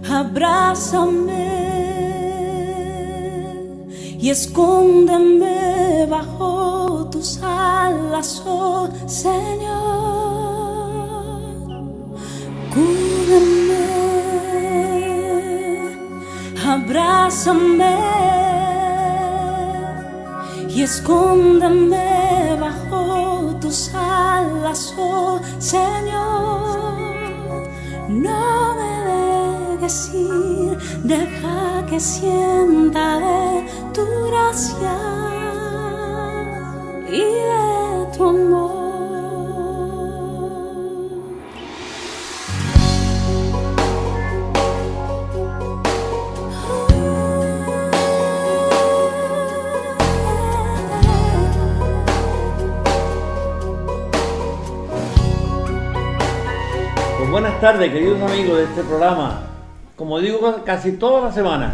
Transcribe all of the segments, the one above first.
Abrázame y escóndeme bajo tus alas, oh Señor. Cúbreme, abrázame y escóndeme bajo tus alas, oh Señor. No me dejes ir, deja que sienta de tu gracia y de tu amor. Buenas tardes, queridos amigos de este programa. Como digo casi toda la semana,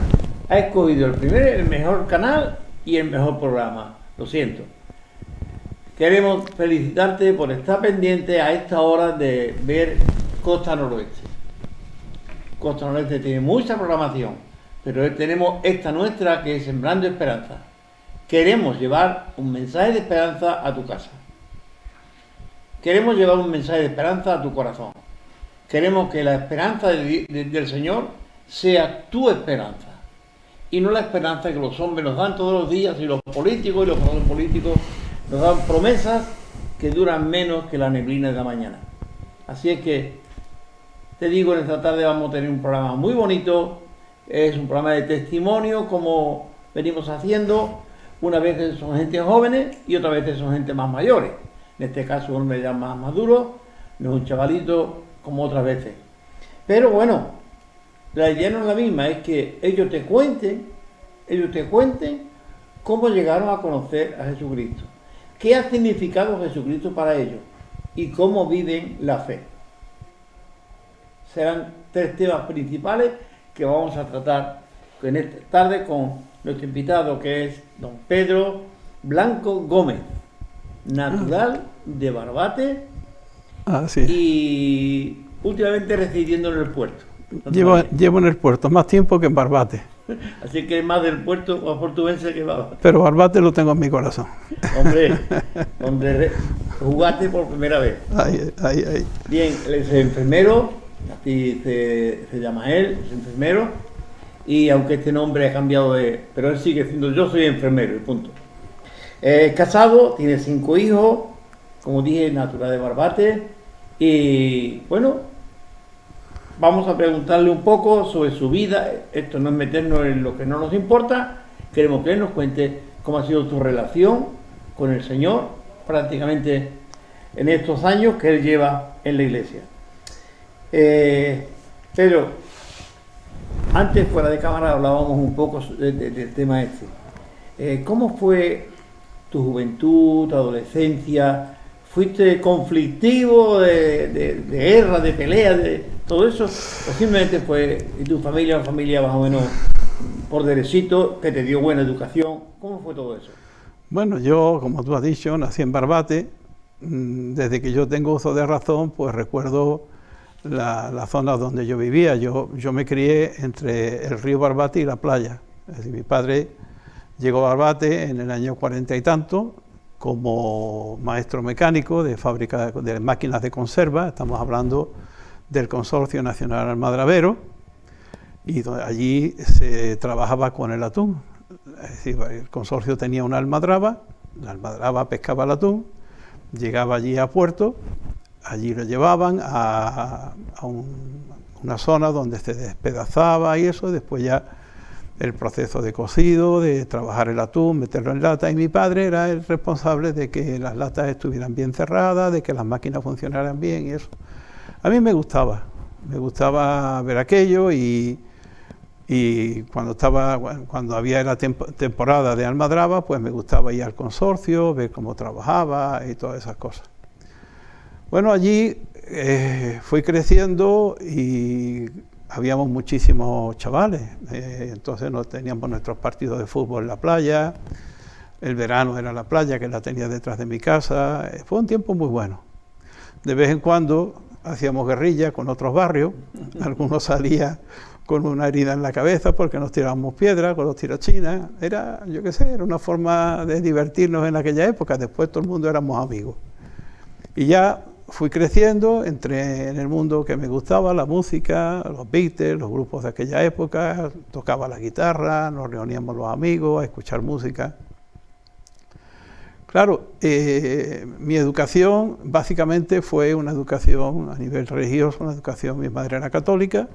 ha escogido el mejor canal y el mejor programa. Lo siento. Queremos felicitarte por estar pendiente a esta hora de ver Costa Noroeste. Costa Noroeste tiene mucha programación, pero tenemos esta nuestra que es Sembrando Esperanza. Queremos llevar un mensaje de esperanza a tu casa. Queremos llevar un mensaje de esperanza a tu corazón. Queremos que la esperanza del Señor sea tu esperanza y no la esperanza que los hombres nos dan todos los días y los políticos y los políticos nos dan promesas que duran menos que la neblina de la mañana. Así es que te digo, en esta tarde vamos a tener un programa muy bonito. Es un programa de testimonio como venimos haciendo. Una vez son gente jóvenes y otra vez son gente más mayores. En este caso un hombre ya más maduro, no es un chavalito como otras veces. Pero bueno, la idea no es la misma, es que ellos te cuenten cómo llegaron a conocer a Jesucristo, qué ha significado Jesucristo para ellos y cómo viven la fe. Serán tres temas principales que vamos a tratar en esta tarde con nuestro invitado, que es don Pedro Blanco Gómez, natural de Barbate. Sí. Y últimamente residiendo en el puerto. Llevo en el puerto más tiempo que en Barbate. Así que es más del puerto o portuense que Barbate. Pero Barbate lo tengo en mi corazón. Hombre, donde jugaste por primera vez. Ahí. Bien, él es enfermero, así se llama él, es enfermero. Y aunque este nombre ha cambiado pero él sigue siendo yo soy enfermero, y punto. Es casado, tiene 5 hijos. Como dije, natural de Barbate. Y bueno, vamos a preguntarle un poco sobre su vida. Esto no es meternos en lo que no nos importa. Queremos que él nos cuente cómo ha sido tu relación con el Señor prácticamente en estos años que él lleva en la iglesia. Pero antes, fuera de cámara, hablábamos un poco del tema este. ¿Cómo fue tu juventud, tu adolescencia? ¿Fuiste conflictivo de guerra, de pelea, de todo eso? ¿O simplemente fue tu familia, una familia más o menos por derechito, que te dio buena educación? ¿Cómo fue todo eso? Bueno, yo, como tú has dicho, nací en Barbate. Desde que yo tengo uso de razón, pues recuerdo la zona donde yo vivía. Yo me crié entre el río Barbate y la playa. Es decir, mi padre llegó a Barbate en el año 40 y tanto, como maestro mecánico de fábrica de máquinas de conserva. Estamos hablando del Consorcio Nacional Almadravero, y allí se trabajaba con el atún. Es decir, el consorcio tenía una almadraba, la almadraba pescaba el atún, llegaba allí a puerto, allí lo llevaban a una zona donde se despedazaba y eso, después ya el proceso de cocido, de trabajar el atún, meterlo en lata, y mi padre era el responsable de que las latas estuvieran bien cerradas, de que las máquinas funcionaran bien y eso. A mí me gustaba ver aquello, y cuando había la temporada de almadraba, pues me gustaba ir al consorcio, ver cómo trabajaba y todas esas cosas. Bueno, allí fui creciendo y habíamos muchísimos chavales, entonces teníamos nuestros partidos de fútbol en la playa, el verano era la playa que la tenía detrás de mi casa, fue un tiempo muy bueno. De vez en cuando hacíamos guerrilla con otros barrios, algunos salían con una herida en la cabeza porque nos tirábamos piedras con los tirachinas, era, yo qué sé, era una forma de divertirnos en aquella época, después todo el mundo éramos amigos. Y ya fui creciendo, entré en el mundo que me gustaba, la música, los Beatles, los grupos de aquella época, tocaba la guitarra, nos reuníamos los amigos a escuchar música. Claro, mi educación básicamente fue una educación a nivel religioso, una educación, mi madre era católica,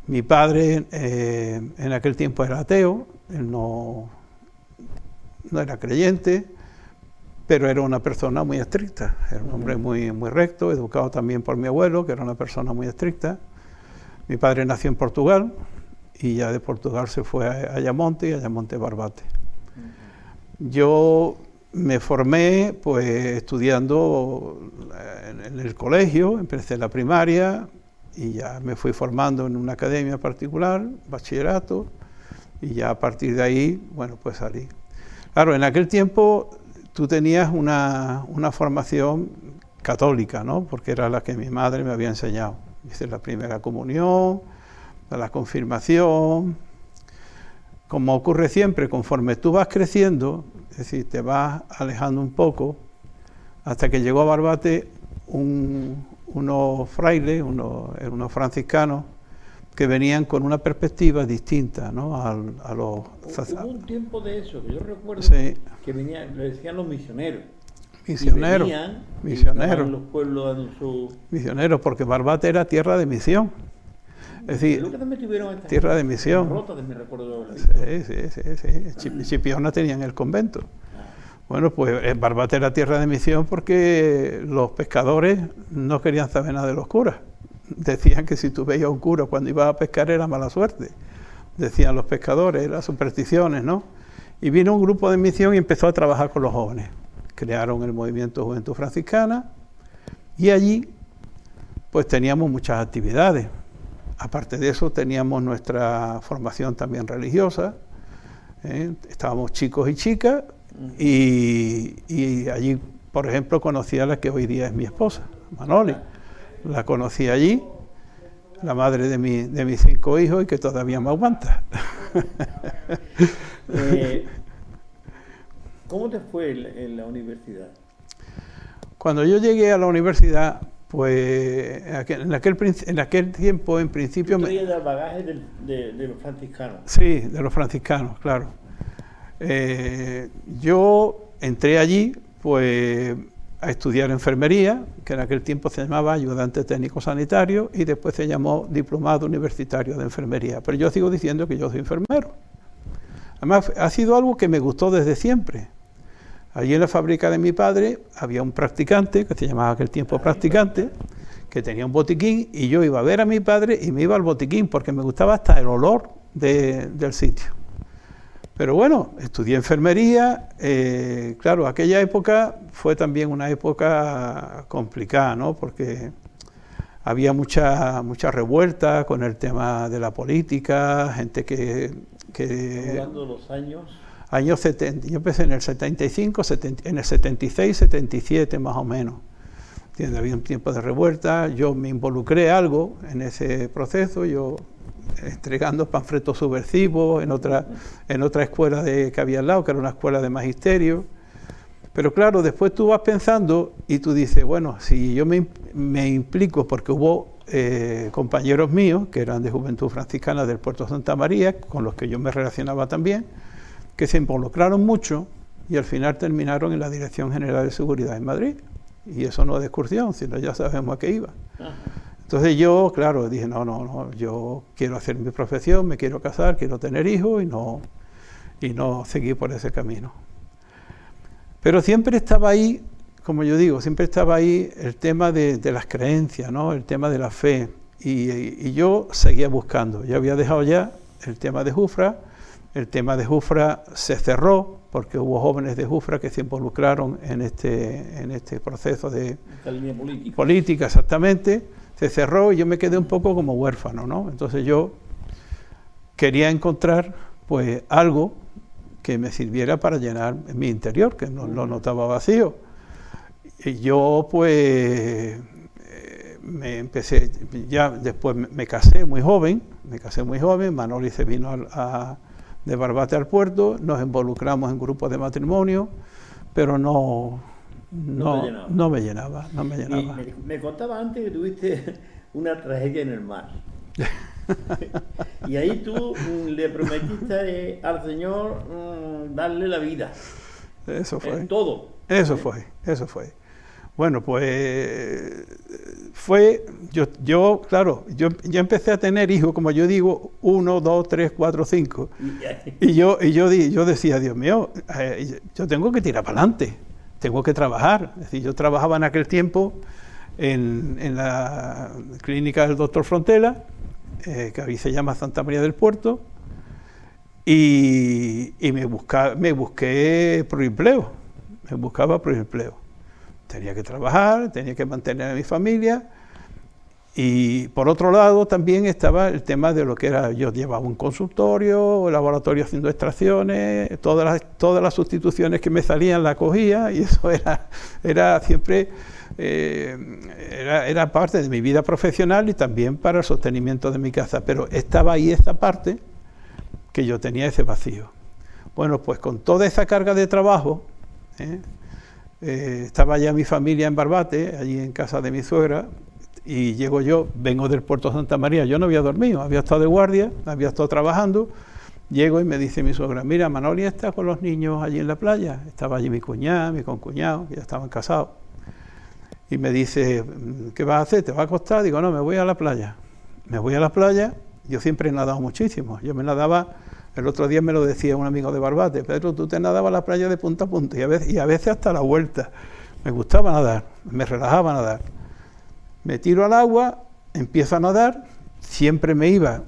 mi padre en aquel tiempo era ateo, él no era creyente, pero era una persona muy estricta, era un hombre muy recto, educado también por mi abuelo, que era una persona muy estricta. Mi padre nació en Portugal y ya de Portugal se fue a Ayamonte y Ayamonte Barbate. Yo me formé pues estudiando en el colegio, empecé la primaria y ya me fui formando en una academia particular, bachillerato, y ya a partir de ahí, bueno, pues salí. Claro, en aquel tiempo tú tenías una formación católica, ¿no? Porque era la que mi madre me había enseñado. Hice la primera comunión, la confirmación. Como ocurre siempre, conforme tú vas creciendo, es decir, te vas alejando un poco, hasta que llegó a Barbate unos frailes, unos franciscanos, que venían con una perspectiva distinta, ¿no? a los... Hubo un tiempo de eso, que yo recuerdo, sí, que venían, le decían los misioneros. Misioneros, misioneros. Los pueblos dando su... Misioneros, porque Barbate era tierra de misión. Es decir, Creo que también tuvieron esta tierra de misión. Rota, me recuerdo. Sí. Chipiona tenían el convento. Bueno, pues Barbate era tierra de misión porque los pescadores no querían saber nada de los curas. Decían que si tú veías a un cura cuando ibas a pescar era mala suerte. Decían los pescadores, eran supersticiones, ¿no? Y vino un grupo de misión y empezó a trabajar con los jóvenes. Crearon el movimiento Juventud Franciscana y allí pues teníamos muchas actividades. Aparte de eso teníamos nuestra formación también religiosa, estábamos chicos y chicas y allí, por ejemplo, conocí a la que hoy día es mi esposa, Manoli. La conocí allí, la madre de mis 5 hijos y que todavía me aguanta. ¿Cómo te fue en la universidad? Cuando yo llegué a la universidad, pues en aquel tiempo, en principio... ¿Tú traías el bagaje de los franciscanos? Sí, de los franciscanos, claro. Yo entré allí, pues, a estudiar enfermería, que en aquel tiempo se llamaba ayudante técnico sanitario, y después se llamó diplomado universitario de enfermería. Pero yo sigo diciendo que yo soy enfermero. Además, ha sido algo que me gustó desde siempre. Allí en la fábrica de mi padre había un practicante, que se llamaba aquel tiempo practicante, que tenía un botiquín, y yo iba a ver a mi padre y me iba al botiquín, porque me gustaba hasta el olor del sitio. Pero bueno, estudié enfermería, claro, aquella época fue también una época complicada, ¿no? Porque había mucha revuelta con el tema de la política, gente que hablando de los años 70, yo empecé en el 75, en el 76, 77 más o menos. Había un tiempo de revuelta, yo me involucré algo en ese proceso, yo entregando panfletos subversivos en otra escuela que había al lado, que era una escuela de magisterio. Pero claro, después tú vas pensando y tú dices, bueno, si yo me implico, porque hubo compañeros míos que eran de Juventud Franciscana del Puerto Santa María, con los que yo me relacionaba también, que se involucraron mucho y al final terminaron en la Dirección General de Seguridad en Madrid. Y eso no es de excursión, sino ya sabemos a qué iba. Entonces yo, claro, dije, no, yo quiero hacer mi profesión, me quiero casar, quiero tener hijos y no seguir por ese camino. Pero siempre estaba ahí, como yo digo, siempre estaba ahí el tema de las creencias, ¿no? El tema de la fe. Y yo seguía buscando. Yo había dejado ya el tema de Jufra. El tema de Jufra se cerró porque hubo jóvenes de Jufra que se involucraron en este proceso de línea política, exactamente. Se cerró y yo me quedé un poco como huérfano, ¿no? Entonces yo quería encontrar pues algo que me sirviera para llenar mi interior, que no lo notaba vacío. Y yo pues me empecé, ya después me casé muy joven, Manoli se vino de Barbate al puerto, nos involucramos en grupos de matrimonio, pero no me llenaba. Y me contaba antes que tuviste una tragedia en el mar. Y ahí tú le prometiste al Señor darle la vida. Eso fue. Todo. Eso fue. Bueno, pues yo empecé a tener hijos, como yo digo, 1, 2, 3, 4, 5. Y yo decía, Dios mío, yo tengo que tirar para adelante, tengo que trabajar. Es decir, yo trabajaba en aquel tiempo en la clínica del doctor Frontela, que ahí se llama Santa María del Puerto, y me busqué por empleo, Tenía que trabajar, tenía que mantener a mi familia, y por otro lado también estaba el tema de lo que era, yo llevaba un consultorio, un laboratorio haciendo extracciones, todas las sustituciones que me salían las cogía, y eso era siempre, era parte de mi vida profesional y también para el sostenimiento de mi casa, pero estaba ahí esta parte que yo tenía ese vacío. Bueno, pues con toda esa carga de trabajo, estaba ya mi familia en Barbate, allí en casa de mi suegra, y llego yo, vengo del puerto de Santa María, yo no había dormido, había estado de guardia, había estado trabajando, llego y me dice mi suegra, mira, Manoli está con los niños allí en la playa, estaba allí mi cuñada, mi concuñado, que ya estaban casados, y me dice, ¿qué vas a hacer? ¿Te va a acostar? Digo, no, me voy a la playa. Yo siempre he nadado muchísimo, yo me nadaba, el otro día me lo decía un amigo de Barbate, Pedro, tú te nadabas a la playa de punta a punta, y a veces hasta la vuelta. Me gustaba nadar, me relajaba nadar. Me tiro al agua, empiezo a nadar, siempre me iba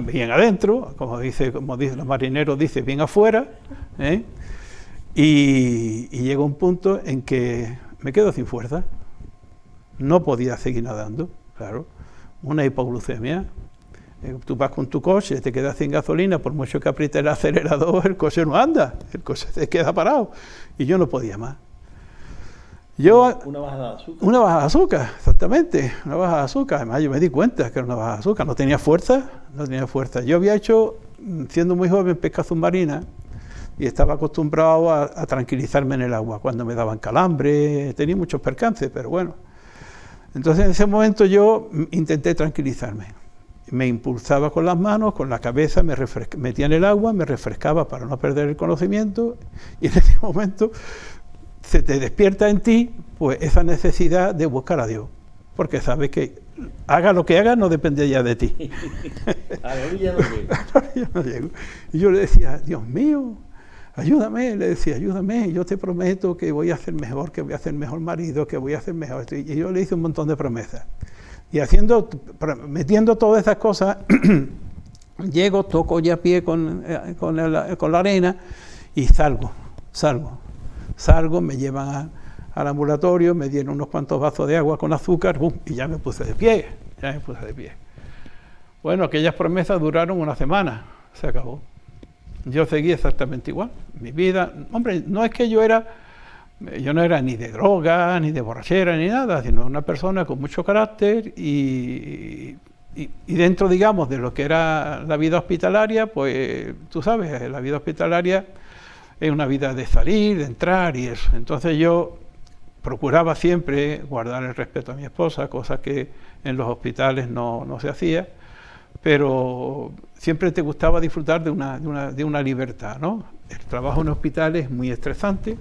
bien adentro, como dicen los marineros, bien afuera, y llega un punto en que me quedo sin fuerza, no podía seguir nadando, claro, una hipoglucemia. Tú vas con tu coche, te quedas sin gasolina, por mucho que aprietes el acelerador, el coche no anda, el coche se queda parado, y yo no podía más. Una bajada de azúcar. Una bajada de azúcar, exactamente, una bajada de azúcar. Además, yo me di cuenta que era una bajada de azúcar, no tenía fuerza. Yo había hecho, siendo muy joven, pesca submarina y estaba acostumbrado a tranquilizarme en el agua cuando me daban calambre, tenía muchos percances, pero bueno. Entonces, en ese momento yo intenté tranquilizarme. Me impulsaba con las manos, con la cabeza, me metía en el agua, me refrescaba para no perder el conocimiento, y en ese momento se te despierta en ti pues esa necesidad de buscar a Dios, porque sabes que haga lo que haga no depende ya de ti. A la orilla no llego. A la orilla no llego. Y yo le decía, Dios mío, ayúdame, yo te prometo que voy a hacer mejor, que voy a hacer mejor marido, que voy a hacer mejor. Y yo le hice un montón de promesas. Y metiendo todas esas cosas, llego, toco ya pie con la arena y salgo, me llevan al ambulatorio, me dieron unos cuantos vasos de agua con azúcar, y ya me puse de pie. Bueno, aquellas promesas duraron una semana, se acabó. Yo seguí exactamente igual. Mi vida, hombre, no es que yo no era ni de droga, ni de borrachera, ni nada, sino una persona con mucho carácter y dentro, digamos, de lo que era la vida hospitalaria, pues tú sabes, la vida hospitalaria es una vida de salir, de entrar y eso. Entonces yo procuraba siempre guardar el respeto a mi esposa, cosa que en los hospitales no se hacía, pero siempre te gustaba disfrutar de una libertad, ¿no? El trabajo en hospitales es muy estresante.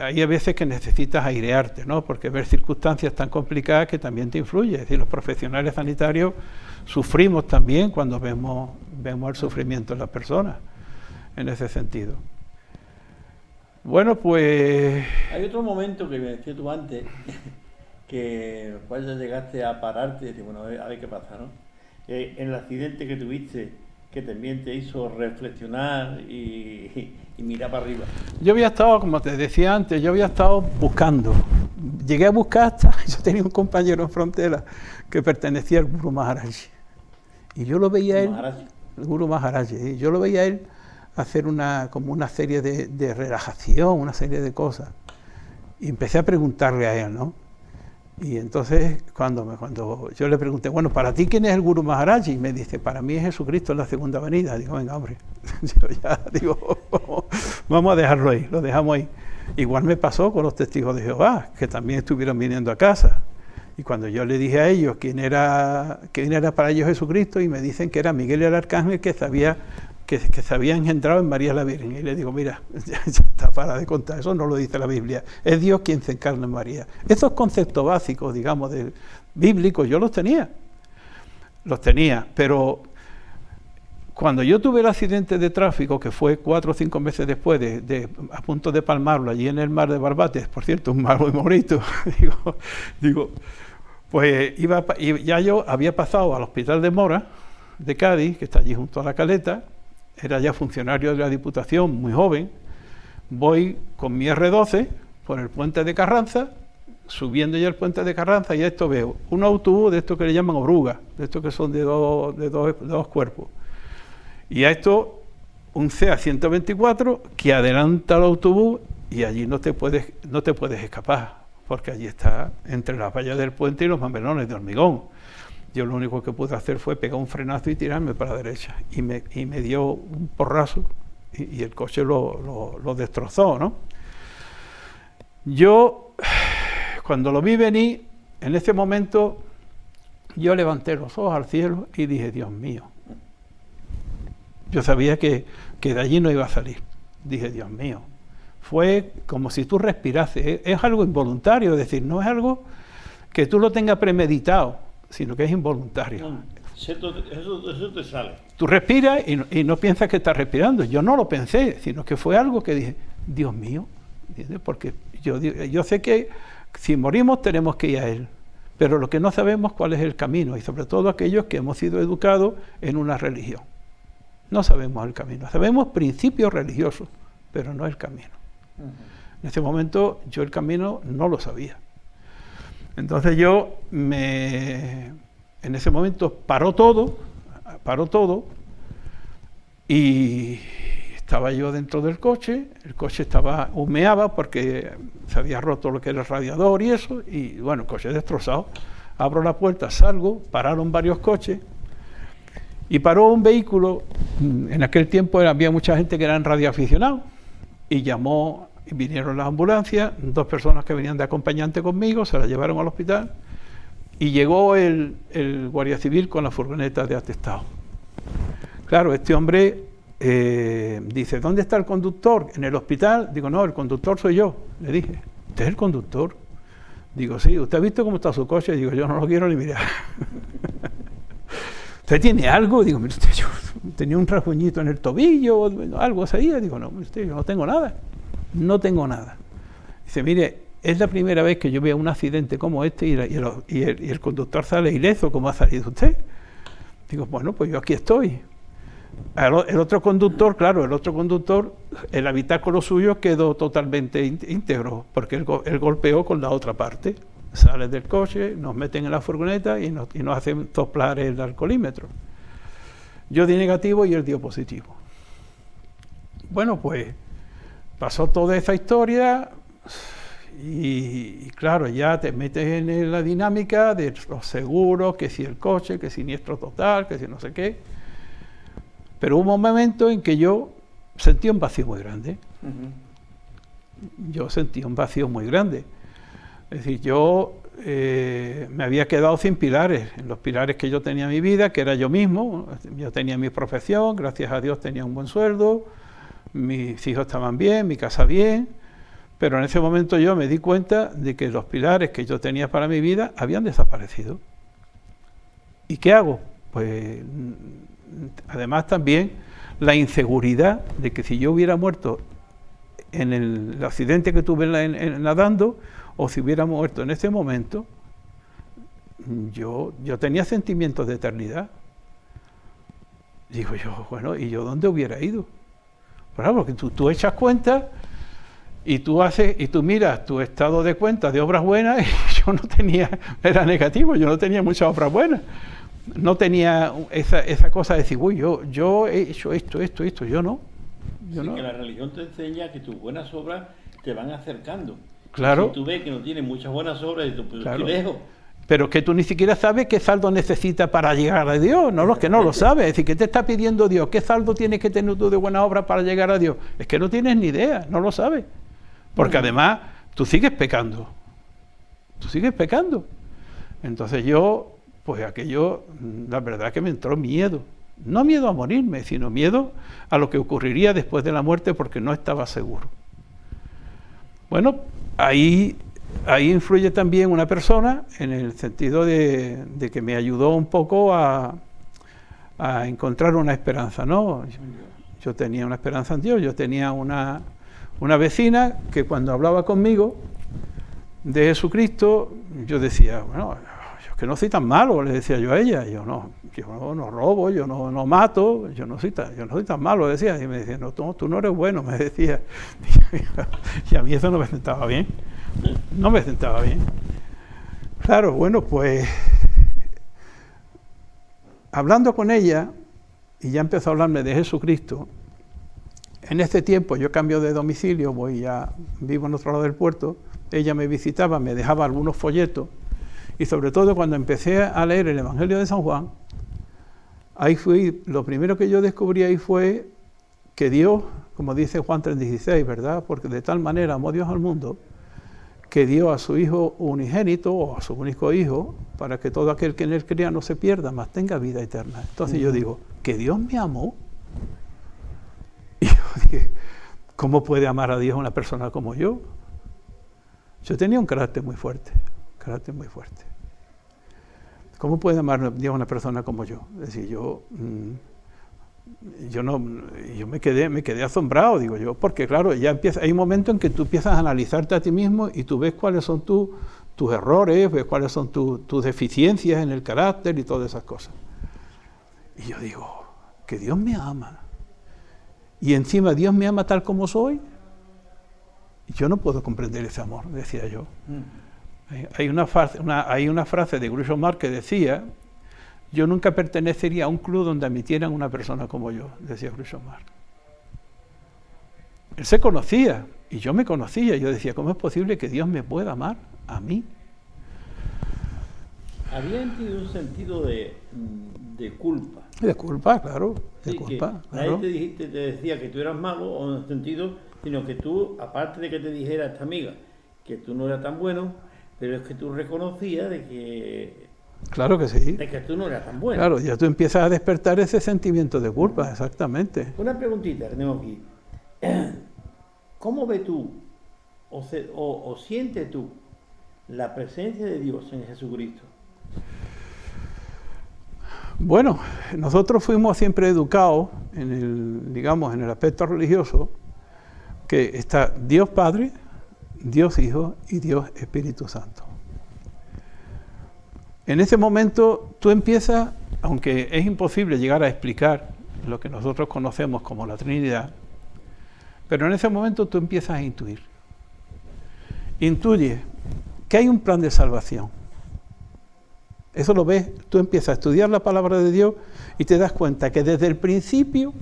Hay a veces que necesitas airearte, ¿no? Porque ver circunstancias tan complicadas que también te influye. Es decir, los profesionales sanitarios sufrimos también cuando vemos el sufrimiento de las personas, en ese sentido. Bueno, pues... Hay otro momento que me decías tú antes, que cuando ya llegaste a pararte y decir, bueno, a ver qué pasa, ¿no? En el accidente que tuviste, que también te hizo reflexionar y mirar para arriba. Yo había estado, como te decía antes, buscando. Llegué a buscar yo tenía un compañero en Frontera que pertenecía al Guru Maharaj. Y yo lo veía él, el Guru Maharaj, y yo lo veía él hacer como una serie de relajación, una serie de cosas. Y empecé a preguntarle a él, ¿no? Y entonces, cuando yo le pregunté, bueno, ¿para ti quién es el Guru Maharaj? Y me dice, para mí es Jesucristo en la segunda venida. Digo, venga, hombre, vamos a dejarlo ahí, lo dejamos ahí. Igual me pasó con los testigos de Jehová, que también estuvieron viniendo a casa. Y cuando yo le dije a ellos quién era para ellos Jesucristo, y me dicen que era Miguel el Arcángel que se había engendrado en María la Virgen. Y le digo, mira, ya está, para de contar, eso no lo dice la Biblia. Es Dios quien se encarna en María. Esos conceptos básicos, digamos, bíblicos, yo los tenía, pero cuando yo tuve el accidente de tráfico, que fue 4 o 5 meses después a punto de palmarlo allí en el mar de Barbate, por cierto, un mar muy bonito, digo, pues ya yo había pasado al hospital de Mora, de Cádiz, que está allí junto a la Caleta, era ya funcionario de la Diputación, muy joven, voy con mi R12 por el puente de Carranza, subiendo ya el puente de Carranza, y esto veo un autobús de estos que le llaman oruga, de estos que son de dos cuerpos, y a esto un CEA 124 que adelanta al autobús, y allí no te puedes escapar, porque allí está entre las vallas del puente y los mamelones de hormigón. Yo lo único que pude hacer fue pegar un frenazo y tirarme para la derecha, y me dio un porrazo y el coche lo destrozó, ¿no? Yo, cuando lo vi venir, en ese momento yo levanté los ojos al cielo y dije, Dios mío. Yo sabía que de allí no iba a salir. Dije, Dios mío. Fue como si tú respirases. Es algo involuntario, es decir, no es algo que tú lo tengas premeditado, sino que es involuntario. Eso te sale. Tú respiras y no piensas que estás respirando. Yo no lo pensé, sino que fue algo que dije, Dios mío, ¿entiendes? Porque yo sé que si morimos tenemos que ir a Él, pero lo que no sabemos cuál es el camino, y sobre todo aquellos que hemos sido educados en una religión. No sabemos el camino, sabemos principios religiosos, pero no el camino. En ese momento yo el camino no lo sabía. Entonces en ese momento paró todo, y estaba yo dentro del coche, el coche humeaba porque se había roto lo que era el radiador y eso, y bueno, el coche destrozado. Abro la puerta, salgo, pararon varios coches, y paró un vehículo. En aquel tiempo había mucha gente que eran radioaficionados, y vinieron las ambulancias, 2 personas que venían de acompañante conmigo, se las llevaron al hospital, y llegó el guardia civil con la furgoneta de atestado. Claro, este hombre dice, ¿dónde está el conductor? ¿En el hospital? Digo, no, el conductor soy yo. Le dije, ¿usted es el conductor? Digo, sí. ¿Usted ha visto cómo está su coche? Digo, yo no lo quiero ni mirar. ¿Usted tiene algo? Digo, mire usted, yo tenía un rasguñito en el tobillo, algo así. Digo, no, usted, yo no tengo nada. No tengo nada. Dice, mire, es la primera vez que yo veo un accidente como este y el conductor sale ileso, como ha salido usted. Digo, bueno, pues yo aquí estoy. El otro conductor, claro, el habitáculo suyo quedó totalmente íntegro, porque él golpeó con la otra parte. Sale del coche, nos meten en la furgoneta y nos hacen soplar el alcoholímetro. Yo di negativo y él dio positivo. Bueno, pues pasó toda esa historia y claro, ya te metes en la dinámica de los seguros, que si el coche, que siniestro total, que si no sé qué. Pero hubo un momento en que yo sentí un vacío muy grande. Yo sentí un vacío muy grande. Es decir, yo me había quedado sin pilares, en los pilares que yo tenía en mi vida, que era yo mismo. Yo tenía mi profesión, gracias a Dios tenía un buen sueldo, mis hijos estaban bien, mi casa bien, pero en ese momento yo me di cuenta de que los pilares que yo tenía para mi vida habían desaparecido. ¿Y qué hago? Pues además también la inseguridad de que si yo hubiera muerto en el accidente que tuve nadando, o si hubiera muerto en ese momento, yo tenía sentimientos de eternidad. Digo yo, bueno, ¿y yo dónde hubiera ido? Claro, porque tú echas cuenta y tú miras tu estado de cuenta de obras buenas, y yo no tenía, era negativo, yo no tenía muchas obras buenas. No tenía esa cosa de decir, uy, yo he hecho esto, yo no. Que la religión te enseña que tus buenas obras te van acercando Claro. Si tú ves que no tiene muchas buenas obras, y tú, pues, Claro. estoy lejos. Pero que tú ni siquiera sabes qué saldo necesitas para llegar a Dios, no, que no lo sabes. Es decir, ¿qué te está pidiendo Dios? ¿Qué saldo tienes que tener tú de buena obra para llegar a Dios? Es que no tienes ni idea, no lo sabes. Porque además tú sigues pecando. Tú sigues pecando. Entonces yo, pues aquello, la verdad que me entró miedo. No miedo a morirme, sino miedo a lo que ocurriría después de la muerte porque no estaba seguro. Bueno, ahí influye también una persona en el sentido de que me ayudó un poco a encontrar una esperanza, ¿no? Yo tenía una esperanza en Dios, yo tenía una vecina que cuando hablaba conmigo de Jesucristo, yo decía, bueno, yo que no soy tan malo, le decía yo a ella, yo no robo, yo no mato, yo no soy tan malo, decía, y me decía, no, tú no eres bueno, me decía, y a mí eso no me sentaba bien. No me sentaba bien. Claro, bueno, pues hablando con ella, y ya empezó a hablarme de Jesucristo, en este tiempo yo cambio de domicilio, vivo en otro lado del puerto, ella me visitaba, me dejaba algunos folletos, y sobre todo cuando empecé a leer el Evangelio de San Juan, lo primero que yo descubrí ahí fue que Dios, como dice Juan 3:16, ¿verdad? Porque de tal manera amó Dios al mundo, que dio a su Hijo unigénito, o a su único Hijo, para que todo aquel que en él crea no se pierda, mas tenga vida eterna. Entonces yo digo, ¿que Dios me amó? Y yo dije, ¿cómo puede amar a Dios una persona como yo? Yo tenía un carácter muy fuerte. ¿Cómo puede amar a Dios una persona como yo? Es decir, yo me quedé asombrado, digo yo, porque claro, hay un momento en que tú empiezas a analizarte a ti mismo y tú ves cuáles son tus errores, ves cuáles son tus deficiencias en el carácter y todas esas cosas. Y yo digo, que Dios me ama. Y encima Dios me ama tal como soy. Yo no puedo comprender ese amor, decía yo. Hay una frase de Groucho Marx que decía, yo nunca pertenecería a un club donde admitieran una persona como yo, decía Groucho Marx. Él se conocía y yo me conocía. Yo decía, ¿cómo es posible que Dios me pueda amar a mí? Habían tenido un sentido de culpa. De culpa, claro. De Sí, culpa, que claro. nadie te decía que tú eras malo, o en el sentido, sino que tú, aparte de que te dijera esta amiga que tú no eras tan bueno, pero es que tú reconocías de que Claro que sí. de que tú no eras tan bueno. Claro, ya tú empiezas a despertar ese sentimiento de culpa, exactamente. Una preguntita que tengo aquí. ¿Cómo ves tú o sientes tú la presencia de Dios en Jesucristo? Bueno, nosotros fuimos siempre educados en el aspecto religioso, que está Dios Padre, Dios Hijo y Dios Espíritu Santo. En ese momento tú empiezas, aunque es imposible llegar a explicar lo que nosotros conocemos como la Trinidad, pero en ese momento tú empiezas a intuir. Intuye que hay un plan de salvación. Eso lo ves, tú empiezas a estudiar la palabra de Dios y te das cuenta que desde el principio,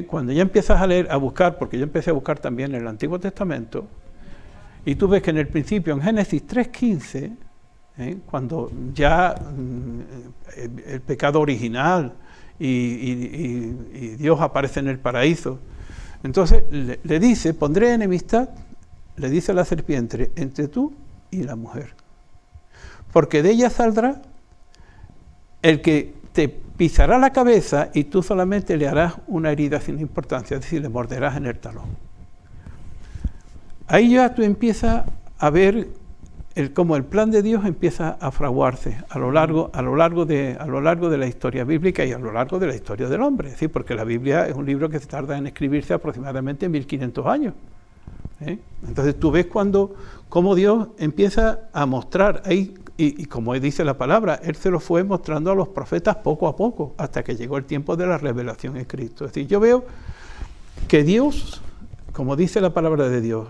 cuando ya empiezas a leer, a buscar, porque yo empecé a buscar también en el Antiguo Testamento, y tú ves que en el principio, en Génesis 3:15, cuando ya el pecado original y Dios aparece en el paraíso, entonces le dice, pondré enemistad, le dice la serpiente, entre tú y la mujer. Porque de ella saldrá el que te pisará la cabeza y tú solamente le harás una herida sin importancia, es decir, le morderás en el talón. Ahí ya tú empiezas a ver cómo el plan de Dios empieza a fraguarse a lo largo de la historia bíblica y a lo largo de la historia del hombre. Es decir, porque la Biblia es un libro que se tarda en escribirse aproximadamente 1500 años. Entonces tú ves cómo Dios empieza a mostrar ahí, y como dice la palabra, Él se lo fue mostrando a los profetas poco a poco, hasta que llegó el tiempo de la revelación en Cristo. Es decir, yo veo que Dios, como dice la palabra de Dios,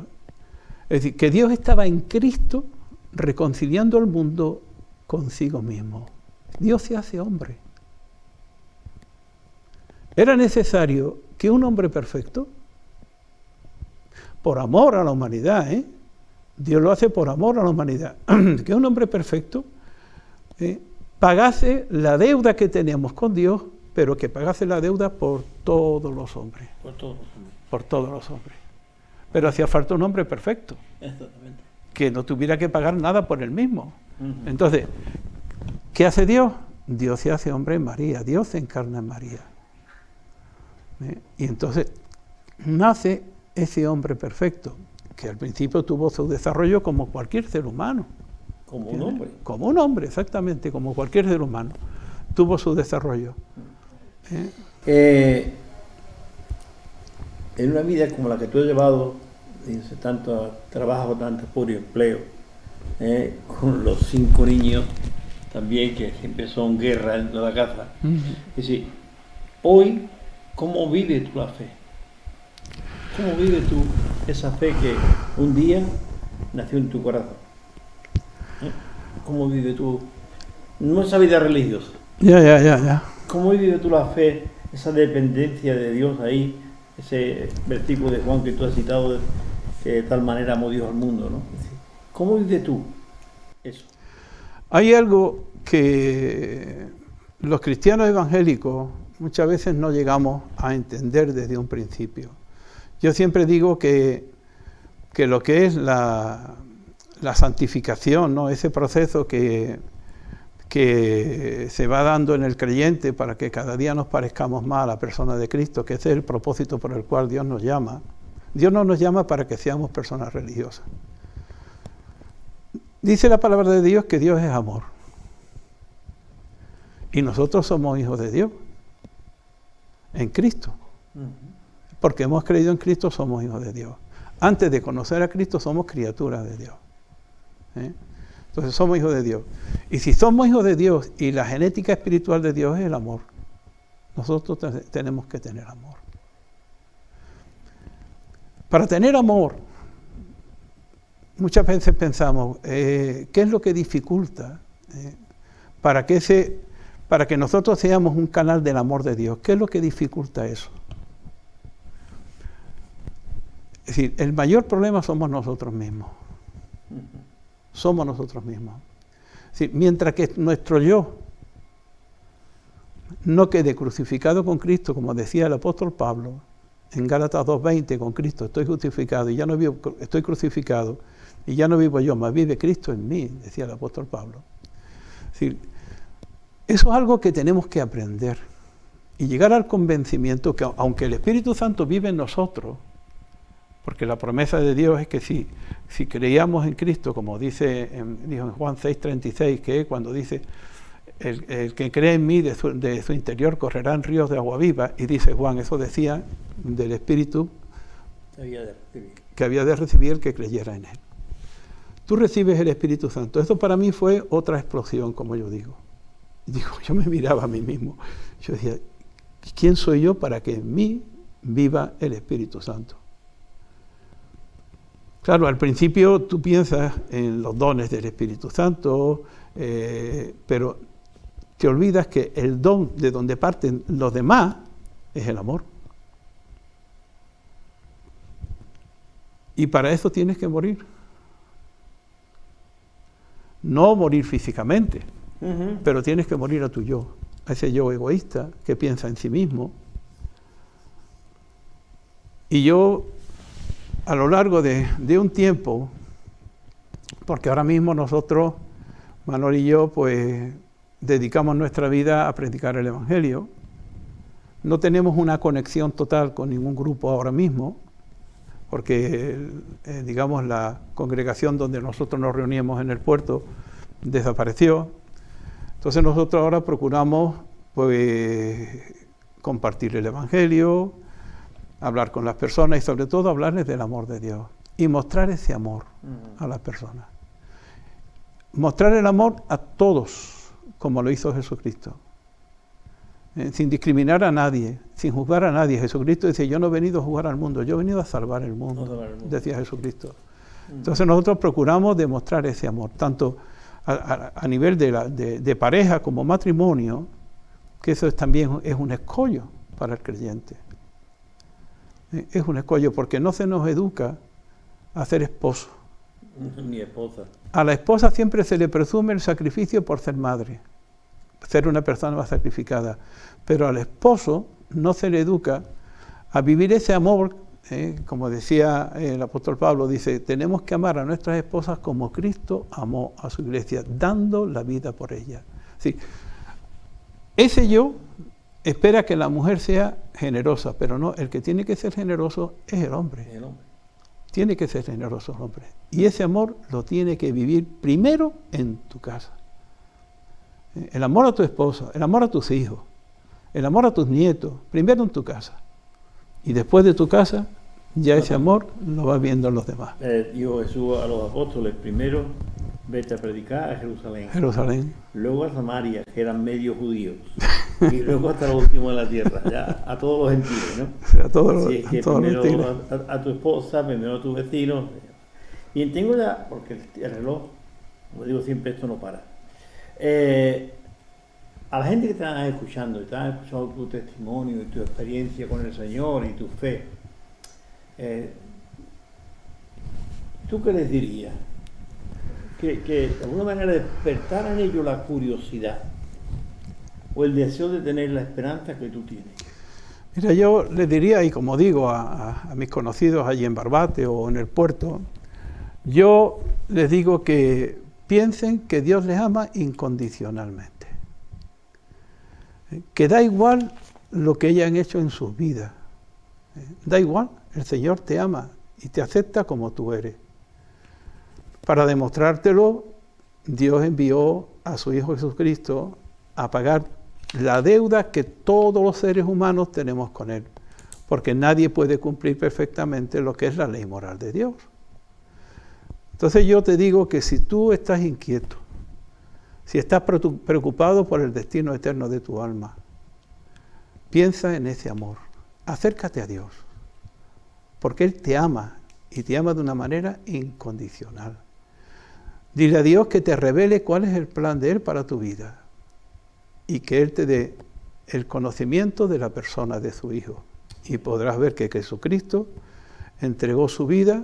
es decir, que Dios estaba en Cristo reconciliando al mundo consigo mismo. Dios se hace hombre. Era necesario que un hombre perfecto por amor a la humanidad, ¿eh? Dios lo hace por amor a la humanidad. Que es un hombre perfecto, pagase la deuda que teníamos con Dios, pero que pagase la deuda por todos los hombres. Por todos los hombres. Por todos los hombres. Pero hacía falta un hombre perfecto. Exactamente. Que no tuviera que pagar nada por él mismo. Uh-huh. Entonces, ¿qué hace Dios? Dios se hace hombre en María, Dios se encarna en María. Y entonces nace ese hombre perfecto, que al principio tuvo su desarrollo como cualquier ser humano. Como un hombre. Como un hombre, exactamente, como cualquier ser humano. Tuvo su desarrollo. En una vida como la que tú has llevado, dice, tanto trabajo, tanto puro empleo, con los 5 niños también, que siempre son guerras en la casa. Uh-huh. Es decir, hoy, ¿cómo vives tú la fe? ¿Cómo vives tú esa fe que un día nació en tu corazón? ¿Cómo vives tú? No esa vida religiosa. Ya. ¿Cómo vives tú la fe, esa dependencia de Dios ahí, ese versículo de Juan que tú has citado, que de tal manera amó Dios al mundo, ¿no? ¿Cómo vives tú eso? Hay algo que los cristianos evangélicos muchas veces no llegamos a entender desde un principio. Yo siempre digo que lo que es la santificación, ¿no? Ese proceso que se va dando en el creyente para que cada día nos parezcamos más a la persona de Cristo, que ese es el propósito por el cual Dios nos llama. Dios no nos llama para que seamos personas religiosas. Dice la palabra de Dios que Dios es amor. Y nosotros somos hijos de Dios, en Cristo. Porque hemos creído en Cristo, somos hijos de Dios. Antes de conocer a Cristo, somos criaturas de Dios. Entonces somos hijos de Dios. Y si somos hijos de Dios y la genética espiritual de Dios es el amor, nosotros tenemos que tener amor. Para tener amor, muchas veces pensamos, ¿qué es lo que dificulta para que nosotros seamos un canal del amor de Dios? ¿Qué es lo que dificulta eso? Es decir, el mayor problema somos nosotros mismos. Somos nosotros mismos. Es decir, mientras que nuestro yo no quede crucificado con Cristo, como decía el apóstol Pablo, en Gálatas 2:20, con Cristo estoy justificado y ya no vivo, estoy crucificado y ya no vivo yo, mas vive Cristo en mí, decía el apóstol Pablo. Es decir, eso es algo que tenemos que aprender y llegar al convencimiento que aunque el Espíritu Santo vive en nosotros, porque la promesa de Dios es que si creíamos en Cristo, como dijo en Juan 6:36, que cuando dice, el que cree en mí, de su interior correrán ríos de agua viva, y dice Juan, eso decía del Espíritu que había de recibir el que creyera en él. Tú recibes el Espíritu Santo. Esto para mí fue otra explosión, como yo digo. Yo me miraba a mí mismo. Yo decía, ¿quién soy yo para que en mí viva el Espíritu Santo? Claro, al principio tú piensas en los dones del Espíritu Santo, pero te olvidas que el don de donde parten los demás es el amor. Y para eso tienes que morir. No morir físicamente, pero tienes que morir a tu yo, a ese yo egoísta que piensa en sí mismo. Y yo, a lo largo de un tiempo, porque ahora mismo nosotros, Manuel y yo, pues dedicamos nuestra vida a predicar el Evangelio. No tenemos una conexión total con ningún grupo ahora mismo, porque, digamos, la congregación donde nosotros nos reuníamos en el puerto desapareció. Entonces nosotros ahora procuramos, pues, compartir el Evangelio, hablar con las personas y sobre todo hablarles del amor de Dios y mostrar ese amor a las personas. Mostrar el amor a todos, como lo hizo Jesucristo. Sin discriminar a nadie, sin juzgar a nadie. Jesucristo dice, yo no he venido a juzgar al mundo, yo he venido a salvar el mundo, decía Jesucristo. Entonces nosotros procuramos demostrar ese amor, tanto a nivel de pareja como matrimonio, que eso también es un escollo para el creyente. Es un escollo porque no se nos educa a ser esposo. Mi esposa. A la esposa siempre se le presume el sacrificio por ser madre, ser una persona más sacrificada, pero al esposo no se le educa a vivir ese amor, como decía el apóstol Pablo, dice, tenemos que amar a nuestras esposas como Cristo amó a su iglesia, dando la vida por ella. Sí, ese yo espera que la mujer sea generosa, pero no, el que tiene que ser generoso es el hombre. El hombre. Tiene que ser generoso el hombre. Y ese amor lo tiene que vivir primero en tu casa. El amor a tu esposa, el amor a tus hijos, el amor a tus nietos, primero en tu casa. Y después de tu casa, ya ese amor lo vas viendo en los demás. Dijo Jesús a los apóstoles, primero vete a predicar a Jerusalén. Jerusalén. Luego a Samaria, que eran medio judíos. Y luego hasta los últimos de la tierra, ya a todos los gentiles, ¿no? O sea, a todos los primero gentiles. a tu esposa, primero a tus vecinos. Bien, tengo ya, porque el reloj, como digo siempre, esto no para. A la gente que te está escuchando, y te han escuchado tu testimonio y tu experiencia con el Señor y tu fe, ¿tú qué les dirías? Que de alguna manera despertar en ellos la curiosidad o el deseo de tener la esperanza que tú tienes. Mira, yo les diría, y como digo a mis conocidos allí en Barbate o en el puerto, yo les digo que piensen que Dios les ama incondicionalmente. Que da igual lo que hayan hecho en sus vidas. Da igual, el Señor te ama y te acepta como tú eres. Para demostrártelo, Dios envió a su Hijo Jesucristo a pagar la deuda que todos los seres humanos tenemos con Él, porque nadie puede cumplir perfectamente lo que es la ley moral de Dios. Entonces yo te digo que si tú estás inquieto, si estás preocupado por el destino eterno de tu alma, piensa en ese amor, acércate a Dios, porque Él te ama y te ama de una manera incondicional. Dile a Dios que te revele cuál es el plan de Él para tu vida y que Él te dé el conocimiento de la persona de su Hijo. Y podrás ver que Jesucristo entregó su vida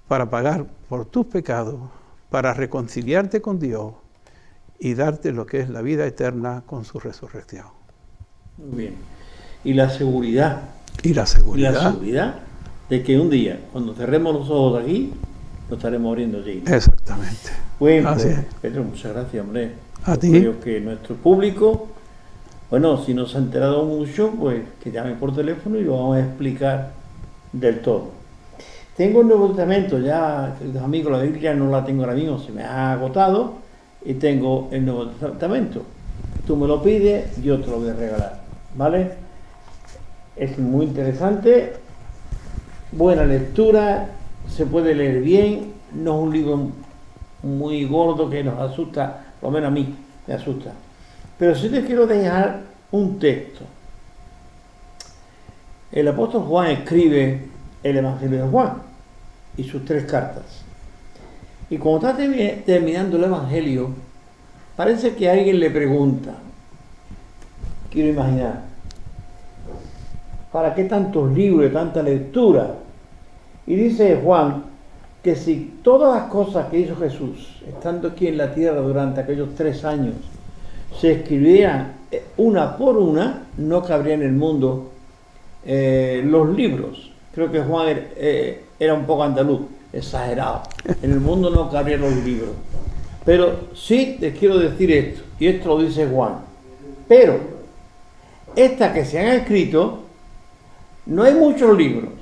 para pagar por tus pecados, para reconciliarte con Dios y darte lo que es la vida eterna con su resurrección. Muy bien. Y la seguridad. Y la seguridad. Y la seguridad de que un día, cuando cerremos los ojos de aquí, nos estaremos abriendo allí. Exactamente. Bueno, Así pues, es. Pedro, muchas gracias, hombre. A Yo ti. creo que nuestro público, bueno, si no se ha enterado mucho, pues que llame por teléfono y lo vamos a explicar del todo. Tengo el Nuevo Testamento, ya, queridos amigos, la Biblia no la tengo ahora mismo, se me ha agotado, y tengo el Nuevo Testamento. Tú me lo pides, yo te lo voy a regalar, ¿vale? Es muy interesante, buena lectura, se puede leer bien, no es un libro muy gordo que nos asusta, por lo menos a mí me asusta. Pero sí te quiero dejar un texto. El apóstol Juan escribe el Evangelio de Juan y sus 3 cartas. Y cuando está terminando el Evangelio, parece que alguien le pregunta, quiero imaginar, ¿para qué tantos libros y tanta lectura? Y dice Juan que si todas las cosas que hizo Jesús, estando aquí en la tierra durante aquellos 3 años, se escribieran una por una, no cabría en el mundo los libros. Creo que Juan era un poco andaluz, exagerado. En el mundo no cabrían los libros. Pero sí te quiero decir esto, y esto lo dice Juan. Pero estas que se han escrito, no hay muchos libros,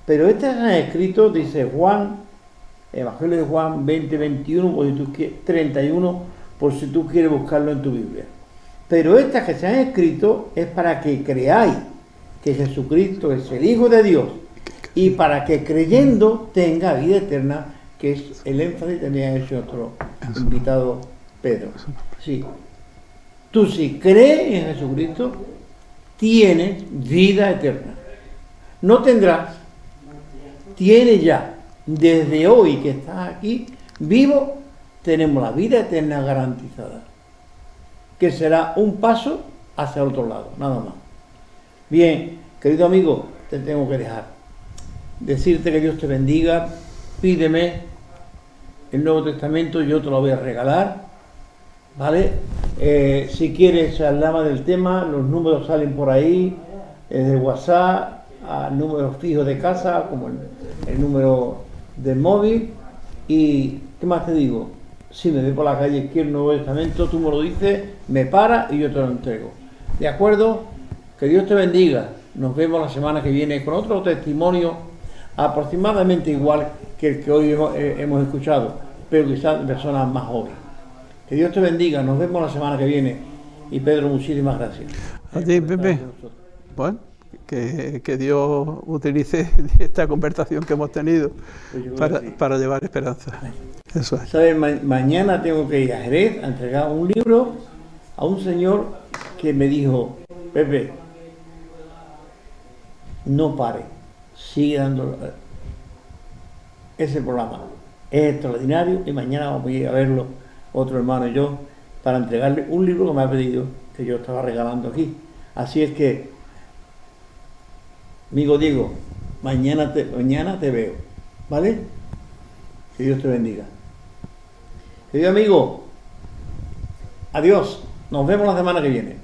pero estas se han escrito, dice Juan, Evangelio de Juan 20, 21, por si tú 31, por si tú quieres buscarlo en tu Biblia. Pero estas que se han escrito es para que creáis que Jesucristo es el Hijo de Dios y para que creyendo tenga vida eterna, que es el énfasis que tenía hecho nuestro invitado Pedro. Sí. Tú si crees en Jesucristo, tienes vida eterna. No tendrás, tienes ya. Desde hoy que estás aquí vivo, tenemos la vida eterna garantizada, que será un paso hacia el otro lado, nada más. Bien, querido amigo, te tengo que dejar. decirte que Dios te bendiga. Pídeme el Nuevo Testamento, yo te lo voy a regalar, ¿vale? Si quieres hablar del tema, los números salen por ahí, de WhatsApp, a números fijos de casa, como el número del móvil. Y ¿qué más te digo? Si me ve por la calle quiero el Nuevo Testamento, tú me lo dices, me para y yo te lo entrego. ¿De acuerdo? Que Dios te bendiga. Nos vemos la semana que viene con otro testimonio aproximadamente igual que el que hoy hemos escuchado, pero quizás de personas más jóvenes. Que Dios te bendiga. Nos vemos la semana que viene. Y Pedro, muchísimas gracias. A ti, Pepe. Bueno, que Dios utilice esta conversación que hemos tenido para llevar esperanza. Eso es. ¿Sabes? Mañana tengo que ir a Jerez a entregar un libro a un señor que me dijo: Pepe, no pare, sigue dando ese programa. Es extraordinario y mañana vamos a ir a verlo, otro hermano y yo, para entregarle un libro que me ha pedido, que yo estaba regalando aquí. Así es que, amigo Diego, mañana te veo, ¿vale? Que Dios te bendiga. Querido amigo, adiós, nos vemos la semana que viene.